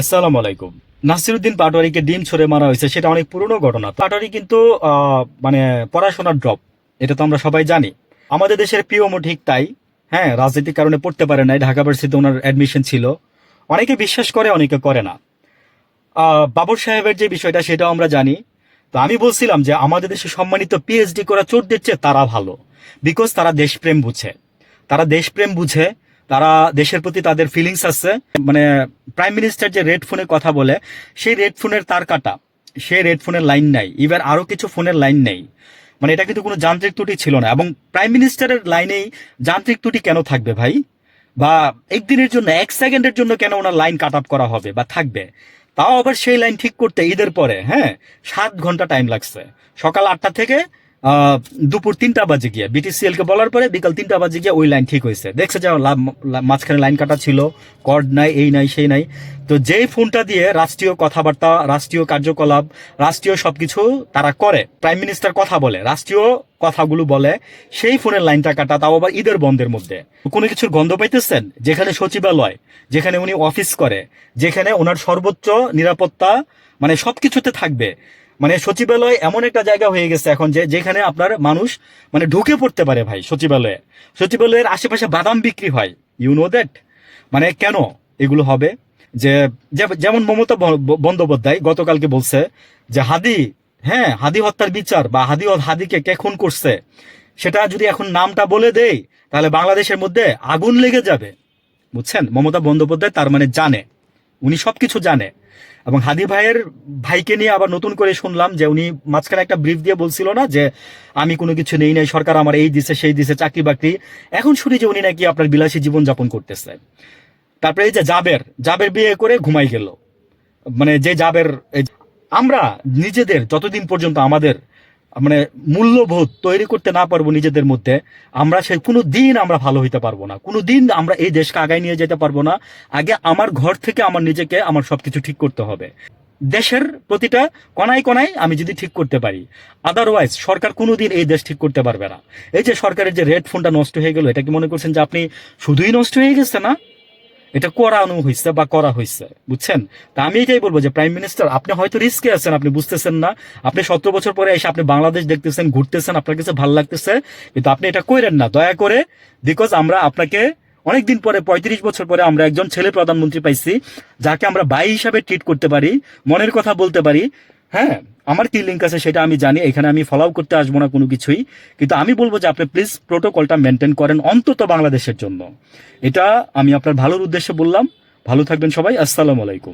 আসসালামু আলাইকুম। নাসিরুদ্দিন পাটোয়ারিকে ডিম ছুঁড়ে মারা হয়েছে, সেটা অনেক পুরনো ঘটনা। পাটোয়ারি কিন্তু মানে পড়াশোনার ড্রপ, এটা তো আমরা সবাই জানি। আমাদের দেশের পিওমও ঠিক তাই। হ্যাঁ, রাজনীতির কারণে পড়তে পারে নাই, ঢাকা ভার্সিটিতে ওনার অ্যাডমিশন ছিল। অনেকে বিশ্বাস করে, অনেকে করে না। বাবর সাহেবের যে বিষয়টা সেটাও আমরা জানি। তো আমি বলছিলাম যে আমাদের দেশে সম্মানিত পিএইচডি করা চোরদের চেয়ে তারা ভালো, বিকজ তারা দেশপ্রেম বুঝে। তারা দেশপ্রেম বুঝে, তারা দেশের প্রতি তাদের ফিলিংস আছে। মানে প্রাইম মিনিস্টার যে রেড ফোনে কথা বলে, সেই রেড ফোনের তার কাটা, সেই রেড ফোনের লাইন নাই, এবার আরো কিছু ফোনের লাইন নেই। মানে এটা কিন্তু কোনো যান্ত্রিক ত্রুটি ছিল না। এবং প্রাইম মিনিস্টারের লাইনেই যান্ত্রিক ত্রুটি কেন থাকবে ভাই? বা একদিনের জন্য, এক সেকেন্ডের জন্য কেন ওনার লাইন কাট আপ করা হবে বা থাকবে? তাও আবার সেই লাইন ঠিক করতে ঈদের পরে, হ্যাঁ, 7 ঘন্টা টাইম লাগছে। সকাল 8টা থেকে দুপুর 3টা বাজে গিয়ে বিটিসিএল কে বলার পরে বিকাল 3টা বাজে গিয়ে ওই লাইন ঠিক হয়েছে। দেখছে যে মাঝখানে লাইন কাটা ছিল, কর্ড নাই, এই নাই সেই নাই। তো যেই ফোনটা দিয়ে রাষ্ট্রীয় কথাবার্তা, রাষ্ট্রীয় কার্যকলাপ, রাষ্ট্রীয় সবকিছু তারা করে, প্রাইম মিনিস্টার কথা বলে, রাষ্ট্রীয় কথাগুলো বলে, সেই ফোনের লাইনটা কাটা, তাও আবার ঈদের বন্ধের মধ্যে। কোনো কিছুর গন্ধ পাইতেছেন? যেখানে সচিবালয়, যেখানে উনি অফিস করে, যেখানে ওনার সর্বোচ্চ নিরাপত্তা, মানে সবকিছুতে থাকবে। মানে সচিবালয় এমন একটা জায়গা হয়ে গেছে এখন, যে যেখানে আপনার মানুষ মানে ঢুকে পড়তে পারে ভাই। সচিবালয়ে, সচিবালয়ের আশেপাশে বাদাম বিক্রি হয়, ইউ নো দ্যাট। মানে কেন এগুলো হবে? যে যেমন মমতা বন্দ্যোপাধ্যায় গতকালকে বলছে যে হাদি, হ্যাঁ, হাদি হত্যার বিচার বা হাদিকে কে খুন করছে সেটা যদি এখন নামটা বলে দেই, তাহলে বাংলাদেশের মধ্যে আগুন লেগে যাবে। বুঝছেন? মমতা বন্দ্যোপাধ্যায় তার মানে জানে, উনি সবকিছু জানে। এবং হাদি ভাইয়ের ভাইকে নিয়ে আবার নতুন করে শুনলাম যে উনি মাঝখানে একটা ব্রিফ দিয়ে বলছিল না যে আমি কোনো কিছু নেই নাই, সরকার আমার এই দিছে সেই দিছে, চাকরি বাকরি। এখন শুনি যে উনি নাকি আপনার বিলাসী জীবন যাপন করতেছে। তারপরে এই যে জাবের জাবের বিয়ে করে ঘুমাই গেল। মানে যে জাবের, আমরা নিজেদের যতদিন পর্যন্ত আমাদের মানে মূল্যবোধ তৈরি করতে না পারবো নিজেদের মধ্যে, আমরা সে কোনো দিন আমরা ভালো হইতে পারবো না, কোনো দিন আমরা এই দেশকে আগায় নিয়ে যেতে পারবো না। আগে আমার ঘর থেকে আমার নিজেকে, আমার সবকিছু ঠিক করতে হবে। দেশের প্রতিটা কণায় কণায় আমি যদি ঠিক করতে পারি, আদারওয়াইজ সরকার কোনোদিন এই দেশ ঠিক করতে পারবে না। এই যে সরকারের যে রেড ফোনটা নষ্ট হয়ে গেল, এটা কি মনে করছেন যে আপনি শুধুই নষ্ট হয়ে গেছে? না, এটা করানো হয়েছে বা করা হয়েছে, বুঝছেন? তা আমি এটাই বলবো যে প্রাইম মিনিস্টার, আপনি হয়তো রিস্কে আছেন, আপনি বুঝতেছেন না। আপনি 17 বছর পরে এসে আপনি বাংলাদেশ দেখতেছেন, ঘুরতেছেন, আপনার কাছে ভালো লাগতেছে, কিন্তু আপনি এটা করেন না দয়া করে। বিকজ আমরা আপনাকে অনেকদিন পরে, 35 বছর পরে আমরা একজন ছেলে প্রধানমন্ত্রী পাইছি, যাকে আমরা ভাই হিসাবে ট্রিট করতে পারি, মনের কথা বলতে পারি। হ্যাঁ, আমার কি লিঙ্ক আছে সেটা আমি জানি, এখানে আমি ফলো করতে আসবো না কোনো কিছুই। কিন্তু আমি বলবো যে আপনি প্লিজ প্রোটোকলটা মেনটেন করেন, অন্তত বাংলাদেশের জন্য। এটা আমি আপনার ভালোর উদ্দেশ্যে বললাম। ভালো থাকবেন সবাই। আসসালামু আলাইকুম।